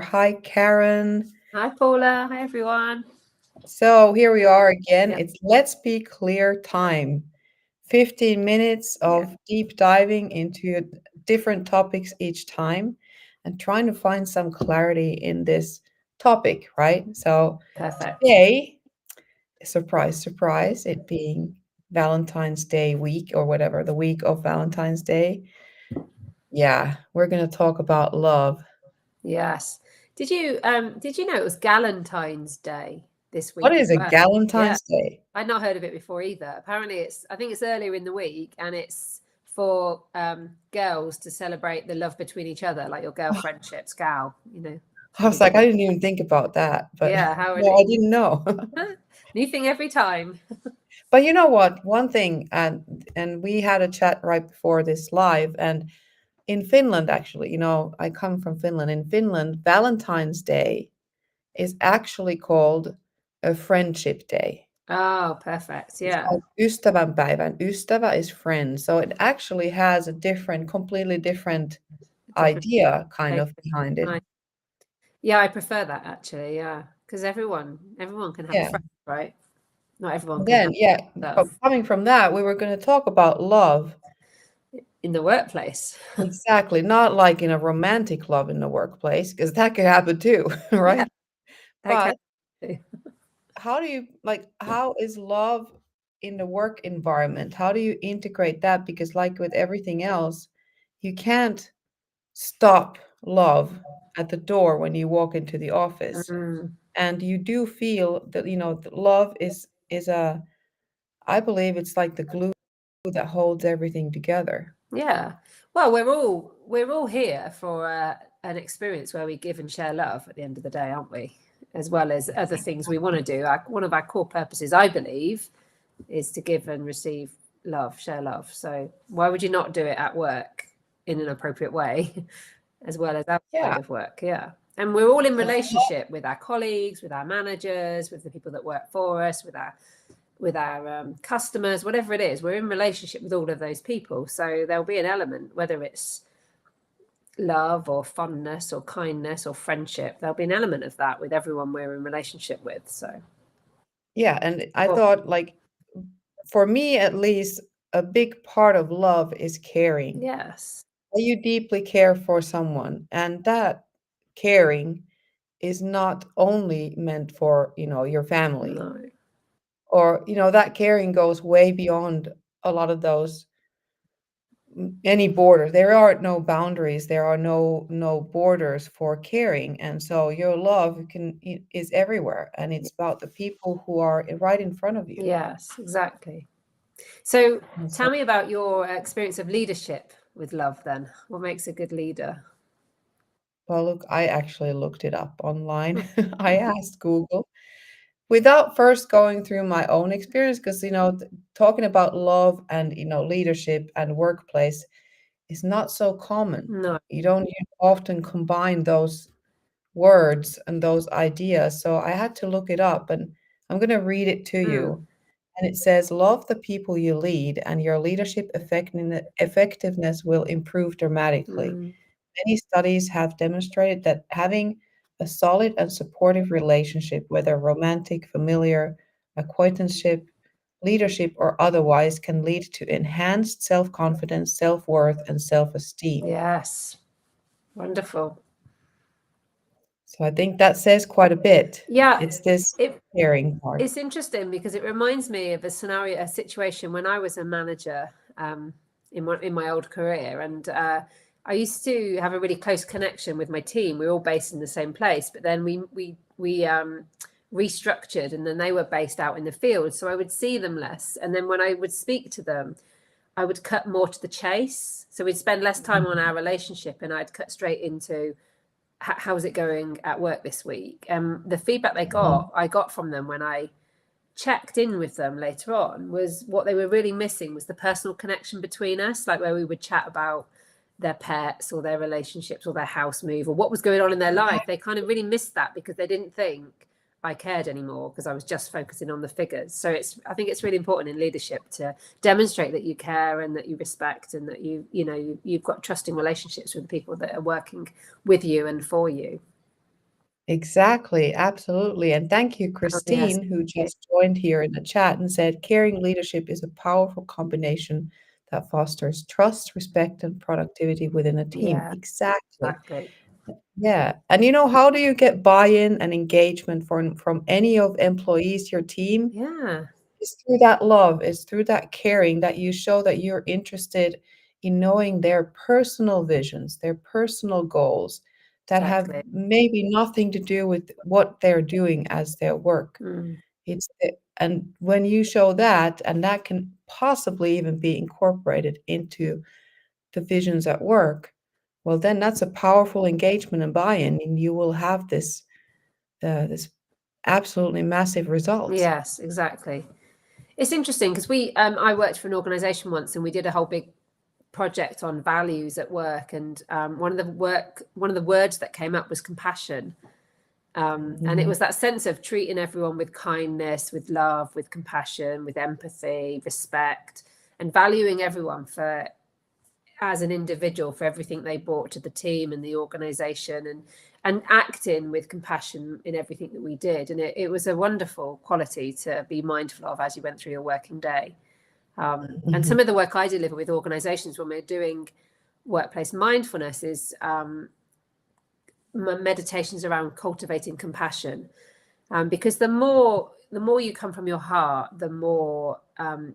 Hi, Karen. Hi, Paula. Hi, everyone. So here we are again. Yeah, It's Let's Be Clear time. 15 minutes yeah, of deep diving into different topics each time and trying to find some clarity in this topic, right? So perfect. today, surprise, surprise, it being Valentine's Day week or whatever, the week of Valentine's Day. Yeah, we're going to talk about love. Yes. Did you know it was Galentine's Day this What week as is a well? Yeah, Galentine's Day? I'd not heard of it before either. Apparently, I think it's earlier in the week, and it's for girls to celebrate the love between each other, like your girl friendships, I was something like, I good. didn't even think about that, but Yeah, how no, I didn't know. new thing every time. But you know what? One thing, and we had a chat right before this live, and in Finland, actually, I come from Finland. In Finland, Valentine's Day is actually called a friendship day. Oh, perfect. It's Yeah, called ystävänpäivä, and ystävä is friend. So it actually has a different, completely different different idea kind take. of behind it. Nice. Yeah, I prefer that actually. Yeah, because everyone can have a Yeah. friend, right? Not everyone can Then, have yeah, but love coming from that, we were going to talk about love. in the workplace. Exactly. Not like in a romantic love in the workplace, because that could happen too, Yeah, right? that can But do. how do you how is love in the work environment? How do you integrate that? Because like with everything else, you can't stop love at the door when you walk into the office. Mm, And you do feel that, that love is a, I believe it's like the glue that holds everything together. yeah. Well, we're all here for an experience where we give and share love at the end of the day, aren't we? As well as other things we want to do. One of our core purposes, I believe, is to give and receive love, share love. So why would you not do it at work in an appropriate way, as well as outside Yeah. of work? Yeah. And we're all in relationship with our colleagues, with our managers, with the people that work for us, with our customers, whatever it is. We're in relationship with all of those people. So there'll be an element, whether it's love or fondness or kindness or friendship, there'll be an element of that with everyone we're in relationship with. So, Yeah, and I well, thought, like, for me at least, a big part of love is caring. yes, You deeply care for someone, and that caring is not only meant for, your family, no, or, that caring goes way beyond a lot of those any borders. There are no boundaries, there are no borders for caring. And so your love is everywhere, and it's about the people who are right in front of you. yes, exactly. So, And so, tell me about your experience of leadership with love then. What makes a good leader? well, look, I actually looked it up online. I asked Google without first going through my own experience, because talking about love and leadership and workplace is not so common. No. You don't often combine those words and those ideas. So I had to look it up, and I'm going to read it to Mm, you. And it says, love the people you lead, and your leadership effectiveness will improve dramatically. mm, Many studies have demonstrated that having a solid and supportive relationship, whether romantic, familiar, acquaintanceship, leadership, or otherwise, can lead to enhanced self confidence, self worth, and self esteem. yes. Wonderful. So I think that says quite a bit. Yeah. It's this It caring part. It's interesting because it reminds me of a situation when I was a manager in my old career, and I used to have a really close connection with my team. We were all based in the same place, but then we restructured, and then they were based out in the field, so I would see them less. And then when I would speak to them, I would cut more to the chase. So we'd spend less time on our relationship, and I'd cut straight into how's it going at work this week. The feedback Mhm. I got from them when I checked in with them later on was what they were really missing was the personal connection between us, like where we would chat about their pets or their relationships or their house move or what was going on in their life. They kind of really missed that because they didn't think I cared anymore because I was just focusing on the figures. So I think it's really important in leadership to demonstrate that you care and that you respect and that you've got trusting relationships with the people that are working with you and for you. Exactly, absolutely. And thank you, Oh, yes. Christine, who just joined here in the chat and said, caring leadership is a powerful combination that fosters trust, respect, and productivity within a team. Yeah, Exactly. exactly. Yeah. And how do you get buy-in and engagement from any of employees, your team? Yeah, It's through that love, it's through that caring that you show that you're interested in knowing their personal visions, their personal goals that have exactly. maybe nothing to do with what they're doing as their work. Mm. And when you show that, and that can possibly even be incorporated into the visions at work, well, then that's a powerful engagement and buy-in, and you will have this absolutely massive results. Yes, exactly. It's interesting because I worked for an organization once and we did a whole big project on values at work, and one of the words that came up was compassion. And it Mhm, was that sense of treating everyone with kindness, with love, with compassion, with empathy, respect, and valuing everyone for as an individual for everything they brought to the team and the organization, and acting with compassion in everything that we did. And it was a wonderful quality to be mindful of as you went through your working day. And mhm, some of the work I deliver with organizations when we're doing workplace mindfulness is meditations around cultivating compassion, because the more you come from your heart, the more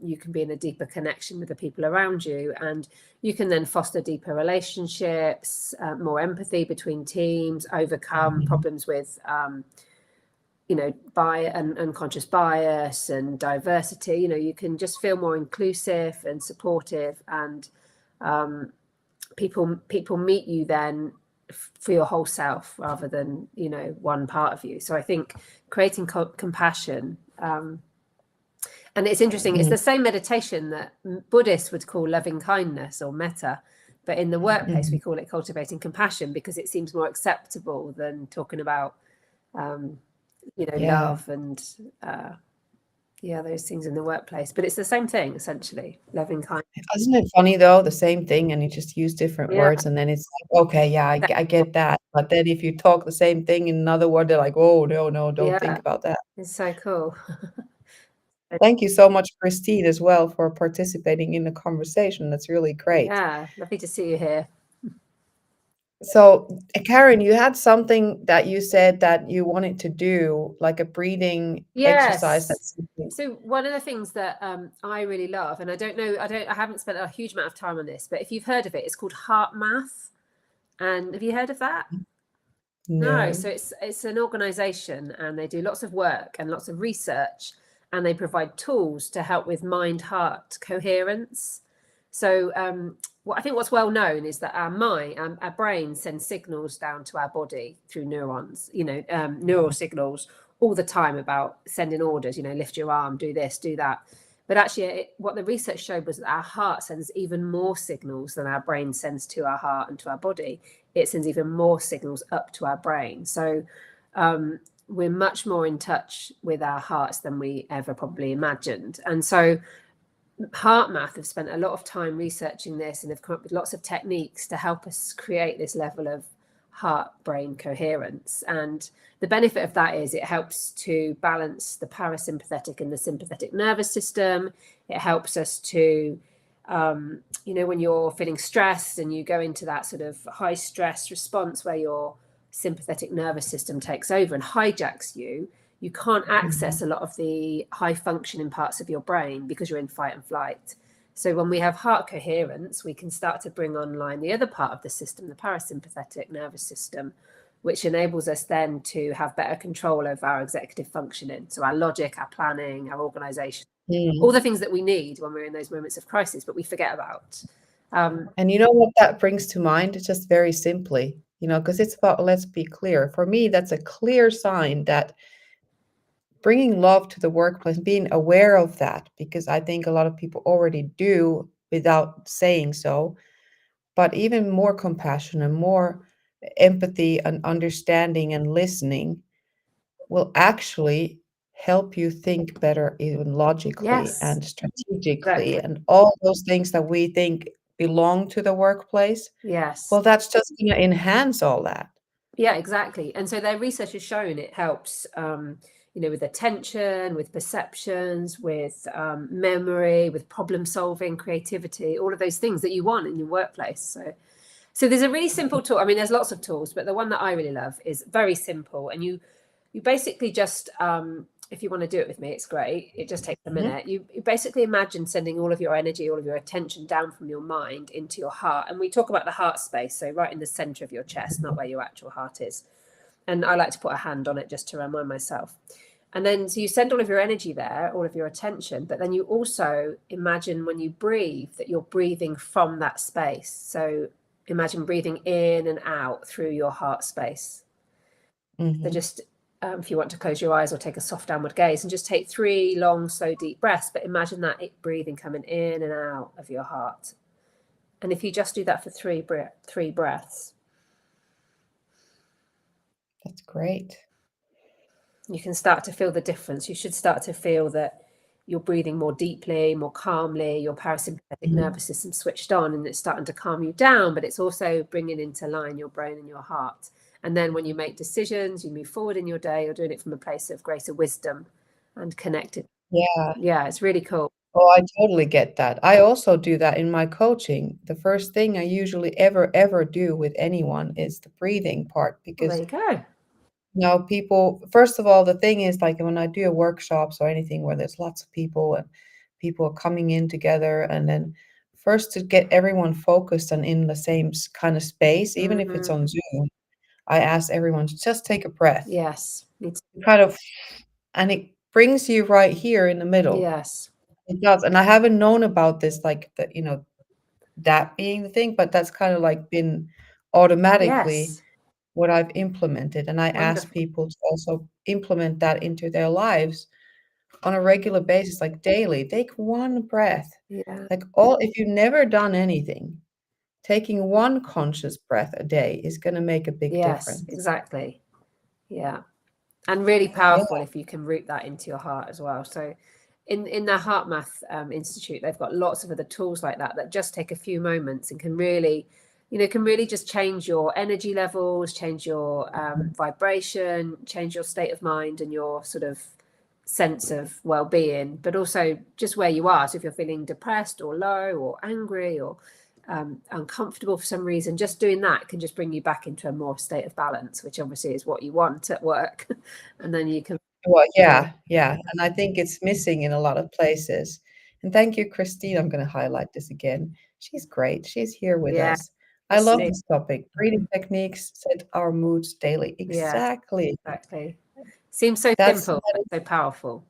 you can be in a deeper connection with the people around you, and you can then foster deeper relationships, more empathy between teams, overcome mhm, problems with bias and unconscious bias and diversity. You can just feel more inclusive and supportive, and people meet you then for your whole self rather than one part of you. So I think creating compassion, and it's interesting, it's mhm, the same meditation that Buddhists would call loving kindness or metta, but in the workplace we mhm. call it cultivating compassion because it seems more acceptable than talking about um, Yeah. love and those things in the workplace. But it's the same thing essentially, loving kindness. Isn't it funny though, the same thing, and you just use different Yeah, words, and then it's like, "Okay, yeah, I get that." But then if you talk the same thing in another word, they're like, "Oh, no, no, don't think yeah, about that." it's so cool. Thank you so much, Christine, as well, for participating in the conversation. That's really great. Yeah, lovely to see you here. So, Karen, you had something that you said that you wanted to do, like a breathing exercise Yes. that's something. So one of the things that I really love, and I haven't spent a huge amount of time on this, but if you've heard of it, it's called Heart Math. And have you heard of that? No. No. So it's an organization, and they do lots of work and lots of research, and they provide tools to help with mind heart coherence. So what I think what's well known is that our brain sends signals down to our body through neurons, neural signals all the time about sending orders, lift your arm, do this, do that. But actually, what the research showed was that our heart sends even more signals than our brain sends to our heart and to our body. It sends even more signals up to our brain. So we're much more in touch with our hearts than we ever probably imagined. And so Heart Math have spent a lot of time researching this, and they've come up with lots of techniques to help us create this level of heart brain coherence. And the benefit of that is it helps to balance the parasympathetic and the sympathetic nervous system. It helps us to when you're feeling stressed and you go into that sort of high stress response where your sympathetic nervous system takes over and hijacks you can't access Mhm. a lot of the high functioning parts of your brain because you're in fight and flight. So when we have heart coherence, we can start to bring online the other part of the system, the parasympathetic nervous system, which enables us then to have better control over our executive functioning. So our logic, our planning, our organization, all Mm. the things that we need when we're in those moments of crisis, but we forget about. And you know what that brings to mind? It's just very simply, because it's about, let's be clear. For me, that's a clear sign that bringing love to the workplace, being aware of that, because I think a lot of people already do without saying so, but even more compassion and more empathy and understanding and listening will actually help you think better, even logically Yes, and strategically, exactly. and all those things that we think belong to the workplace. Yes. Well, that's just going to enhance all that. Yeah, exactly. And so their research has shown it helps, with attention, with perceptions, with memory, with problem solving, creativity, all of those things that you want in your workplace. So there's a really simple tool. I mean, there's lots of tools, but the one that I really love is very simple. And you basically just, if you want to do it with me, it's great. It just takes a minute. You basically imagine sending all of your energy, all of your attention down from your mind into your heart. And we talk about the heart space, so right in the center of your chest, not where your actual heart is. And I like to put a hand on it just to remind myself. And then, so you send all of your energy there, all of your attention, but then you also imagine when you breathe that you're breathing from that space. So imagine breathing in and out through your heart space. So just if you want to close your eyes or take a soft downward gaze and just take 3 long, slow, deep breaths, but imagine that breathing coming in and out of your heart. And if you just do that for 3 breaths, That's great. you can start to feel the difference. You should start to feel that you're breathing more deeply, more calmly, your parasympathetic nervous system switched on, and it's starting to calm you down, but it's also bringing into line your brain and your heart. And then when you make decisions, you move forward in your day, you're doing it from a place of greater wisdom and connected. Yeah. Yeah, it's really cool. Oh, I totally get that. I also do that in my coaching. The first thing I usually ever do with anyone is the breathing part Well, there because you go. now people, first of all, the thing is like when I do workshops or anything where there's lots of people and people are coming in together, and then first to get everyone focused and in the same kind of space, even if it's on Zoom, I ask everyone to just take a breath, Yes. It's, kind of, and it brings you right here in the middle. yes. It does. And I haven't known about this, like the, that being the thing, but that's kind of like been automatically Yes. what I've implemented. And I ask Wonderful. people to also implement that into their lives on a regular basis, like daily. Take one breath. Yeah. Like all, if you've never done anything, taking one conscious breath a day is going to make a big Yes, difference. exactly. Yeah. And really Yeah. powerful if you can root that into your heart as well. So in the Heart Math Institute, they've got lots of other tools like that just take a few moments and can really just change your energy levels, change your vibration, change your state of mind and your sort of sense of well-being, but also just where you are. So if you're feeling depressed or low or angry or uncomfortable for some reason, just doing that can just bring you back into a more state of balance, which obviously is what you want at work. And then you can. Well, yeah. And I think it's missing in a lot of places. And thank you, Christine. I'm going to highlight this again. She's great. She's here with Yeah, us. I love this topic. Breathing techniques set our moods daily. yeah, Exactly. exactly. Seems so That's simple, but so powerful.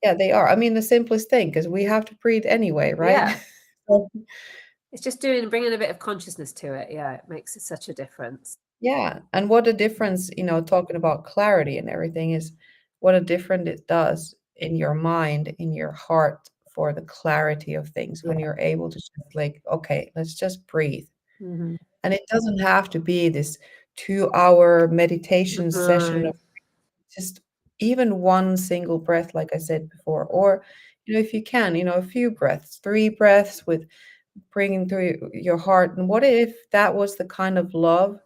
yeah, they are. I mean, the simplest thing, because we have to breathe anyway, right? Yeah, So, it's just bringing a bit of consciousness to it. Yeah, it makes such a difference. yeah. And what a difference, talking about clarity and everything is what a difference it does in your mind, in your heart for the clarity of things when Yeah. you're able to just like, okay, let's just breathe. Mm-hmm. And it doesn't have to be this 2-hour meditation session No. of just even one single breath, like I said before, or if you can, a few breaths, 3 breaths with bringing through your heart. And what if that was the kind of love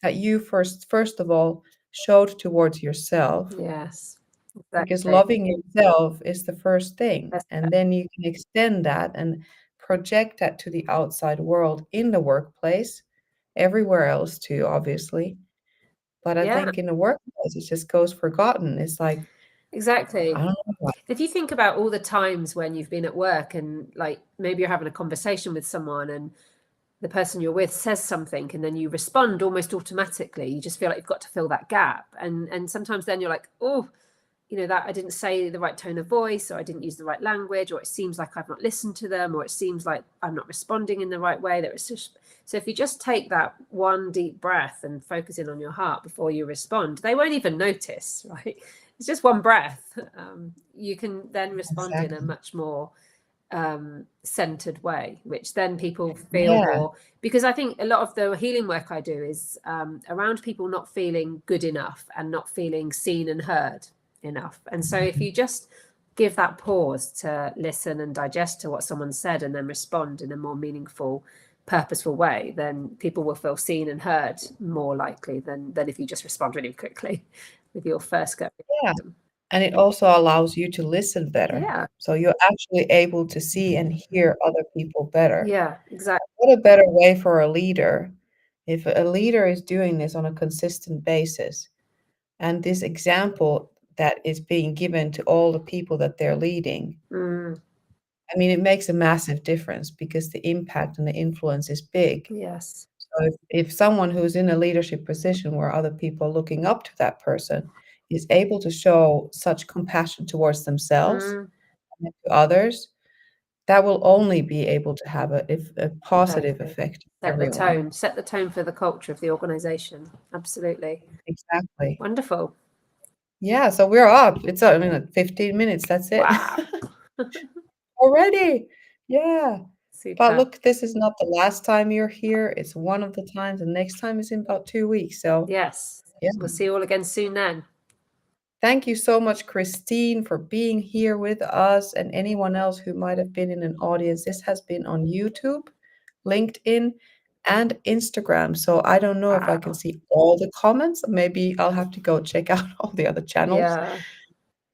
that you first of all showed towards yourself? Yes, Because exactly. loving yourself is the first thing, That's, and then you can extend that and project that to the outside world in the workplace, everywhere else too, obviously. But I yeah, think in the workplace, it just goes forgotten. It's like, I exactly. don't know. If you think about all the times when you've been at work and like maybe you're having a conversation with someone and the person you're with says something and then you respond almost automatically, you just feel like you've got to fill that gap. And sometimes then you're like, oh, that I didn't say the right tone of voice, or I didn't use the right language, or it seems like I've not listened to them, or it seems like I'm not responding in the right way. So if you just take that one deep breath and focus in on your heart before you respond, they won't even notice, right? It's just one breath. You can then respond in a Exactly. much more centered way, which then people feel Yeah. more, because I think a lot of the healing work I do is around people not feeling good enough and not feeling seen and heard enough. And so if you just give that pause to listen and digest to what someone said and then respond in a more meaningful purposeful way, then people will feel seen and heard more likely than if you just respond really quickly with your first go. Yeah. And it also allows you to listen better. Yeah. So you're actually able to see and hear other people better. Yeah, exactly. What a better way for a leader if a leader is doing this on a consistent basis, and this example that is being given to all the people that they're leading. I mean, it makes a massive difference because the impact and the influence is big. Yes. So if someone who's in a leadership position where other people are looking up to that person is able to show such compassion towards themselves and to others, that will only be able to have a positive effect on everyone. Set the tone for the culture of the organization. Absolutely. Exactly. Wonderful. Yeah, so we're up. It's, I mean, like 15 minutes, that's it. Wow. Already. Yeah. Super. But look, this is not the last time you're here. It's one of the times. The next time is in about 2 weeks. So Yes. yeah. We'll see you all again soon then. Thank you so much, Christine, for being here with us and anyone else who might have been in an audience. This has been on YouTube, LinkedIn, and Instagram. So I don't know if I can Wow. see all the comments. Maybe I'll have to go check out all the other channels. Yeah.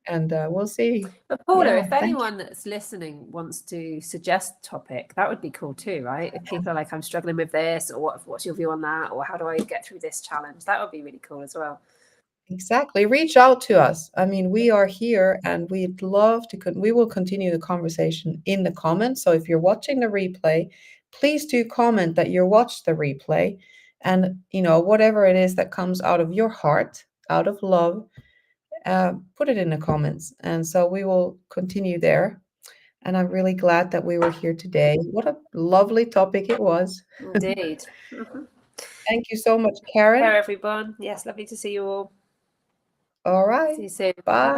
And we'll see. But Paula, Yeah, if anyone that's listening wants to suggest a topic, that would be cool too, right? If people are like, I'm struggling with this, or what's your view on that, or how do I get through this challenge? That would be really cool as well. Exactly. Reach out to us. I mean, we are here and we'd love to, we will continue the conversation in the comments. So if you're watching the replay, please do comment that you watched the replay. And, you know, whatever it is that comes out of your heart, out of love, put it in the comments. And so we will continue there. And I'm really glad that we were here today. What a lovely topic it was. Indeed. Thank you so much, Karen. Care everyone. Yes, lovely to see you all. All right. See you soon. Bye.